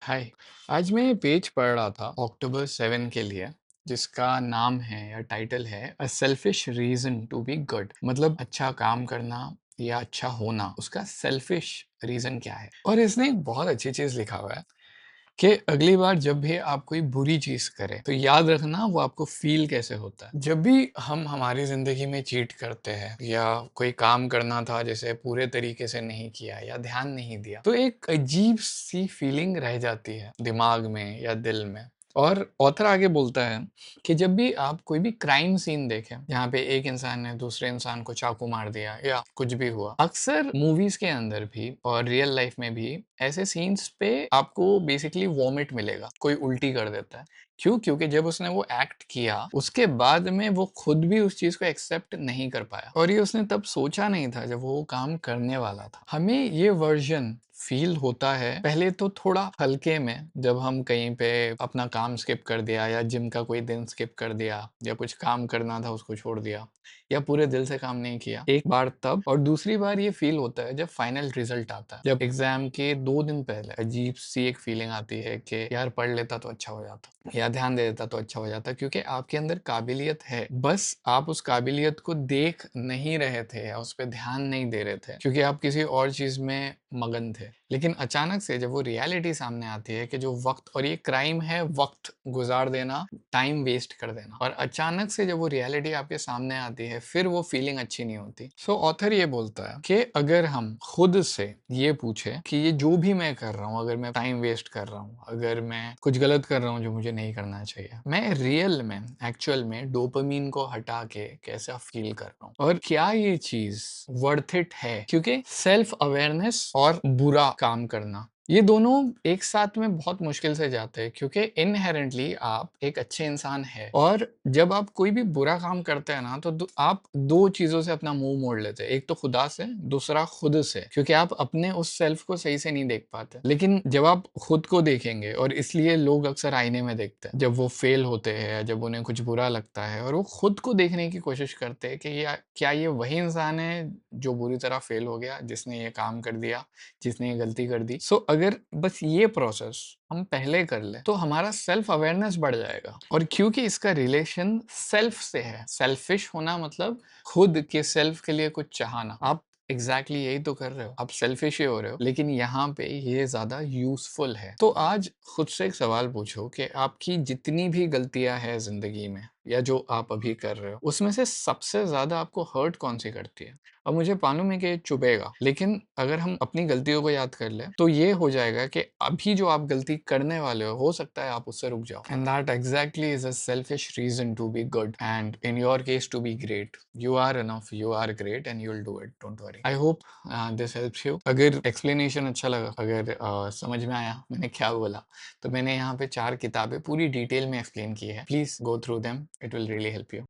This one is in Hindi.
हाय। आज मैं पेज पढ़ रहा था अक्टूबर 7 के लिए, जिसका नाम है या टाइटल है a selfish reason to be good. मतलब अच्छा काम करना या अच्छा होना, उसका सेल्फिश रीजन क्या है। और इसने एक बहुत अच्छी चीज लिखा हुआ है कि अगली बार जब भी आप कोई बुरी चीज करें तो याद रखना वो आपको फील कैसे होता है। जब भी हम हमारी जिंदगी में चीट करते हैं या कोई काम करना था जैसे पूरे तरीके से नहीं किया या ध्यान नहीं दिया, तो एक अजीब सी फीलिंग रह जाती है दिमाग में या दिल में। और ऑथर आगे बोलता है कि जब भी आप कोई भी क्राइम सीन देखें जहाँ पे एक इंसान ने दूसरे इंसान को चाकू मार दिया या कुछ भी हुआ, अक्सर मूवीज के अंदर भी और रियल लाइफ में भी ऐसे सीन्स पे आपको बेसिकली वॉमिट मिलेगा। कोई उल्टी कर देता है। क्यों? क्योंकि जब उसने वो एक्ट किया उसके बाद में वो खुद भी उस चीज को एक्सेप्ट नहीं कर पाया, और ये उसने तब सोचा नहीं था जब वो काम करने वाला था। हमें ये वर्जन फील होता है पहले तो थोड़ा हल्के में, जब हम कहीं पे अपना काम स्किप कर दिया या जिम का कोई दिन स्किप कर दिया या कुछ काम करना था उसको छोड़ दिया या पूरे दिल से काम नहीं किया, एक बार तब। और दूसरी बार ये फील होता है जब फाइनल रिजल्ट आता है, जब एग्जाम के 2 दिन पहले अजीब सी एक फीलिंग आती है कि यार पढ़ लेता तो अच्छा हो जाता या ध्यान दे देता तो अच्छा हो जाता, क्योंकि आपके अंदर काबिलियत है, बस आप उस काबिलियत को देख नहीं रहे थे या उस पर ध्यान नहीं दे रहे थे क्योंकि आप किसी और चीज में मगन थे। लेकिन अचानक से जब वो रियलिटी सामने आती है कि जो वक्त, और ये क्राइम है वक्त गुजार देना, टाइम वेस्ट कर देना, और अचानक से जब वो रियलिटी आपके सामने आती है फिर वो फीलिंग अच्छी नहीं होती। सो ऑथर ये बोलता है कि अगर हम खुद से ये पूछे कि ये जो भी मैं कर रहा हूँ, अगर मैं टाइम वेस्ट कर रहा हूँ, अगर मैं कुछ गलत कर रहा हूँ जो मुझे नहीं करना चाहिए, मैं रियल में एक्चुअल में डोपामीन को हटा के कैसा फील कर रहा हूँ, और क्या ये चीज वर्थ इट है। क्योंकि सेल्फ अवेयरनेस और बुरा काम करना, ये दोनों एक साथ में बहुत मुश्किल से जाते हैं, क्योंकि इनहेरेंटली आप एक अच्छे इंसान है, और जब आप कोई भी बुरा काम करते हैं ना तो आप दो चीजों से अपना मुंह मोड़ लेते हैं, एक तो खुदा से, दूसरा खुद से, क्योंकि आप अपने उस सेल्फ को सही से नहीं देख पाते। लेकिन जब आप खुद को देखेंगे, और इसलिए लोग अक्सर आईने में देखते हैं जब वो फेल होते हैं या जब उन्हें कुछ बुरा लगता है, और वो खुद को देखने की कोशिश करते हैं कि क्या ये वही इंसान है जो बुरी तरह फेल हो गया, जिसने ये काम कर दिया, जिसने ये गलती कर दी। सो अगर बस ये प्रोसेस हम पहले कर ले तो हमारा सेल्फ अवेयरनेस बढ़ जाएगा। और क्योंकि इसका रिलेशन सेल्फ से है, सेल्फिश होना मतलब खुद के सेल्फ के लिए कुछ चाहना, आप एग्जैक्टली यही तो कर रहे हो, आप सेल्फिश ही हो रहे हो, लेकिन यहाँ पे ये ज्यादा यूजफुल है। तो आज खुद से एक सवाल पूछो कि आपकी जितनी भी गलतियां हैं जिंदगी में या जो आप अभी कर रहे हो, उसमें से सबसे ज्यादा आपको हर्ट कौन सी करती है। अब मुझे मालूम है कि ये चुभेगा, लेकिन अगर हम अपनी गलतियों को याद कर ले तो ये हो जाएगा कि अभी जो आप गलती करने वाले हो सकता है आप उससे रुक जाओ, and that exactly is a selfish reason to be good and in your case to be great. You are enough, you are great and you will do it, don't worry. I hope this helps you. अगर एक्सप्लेनेशन अच्छा लगा, अगर समझ में आया मैंने क्या बोला, तो मैंने यहाँ पे 4 किताबें पूरी डिटेल में एक्सप्लेन की है। Please go through them, it will really help you.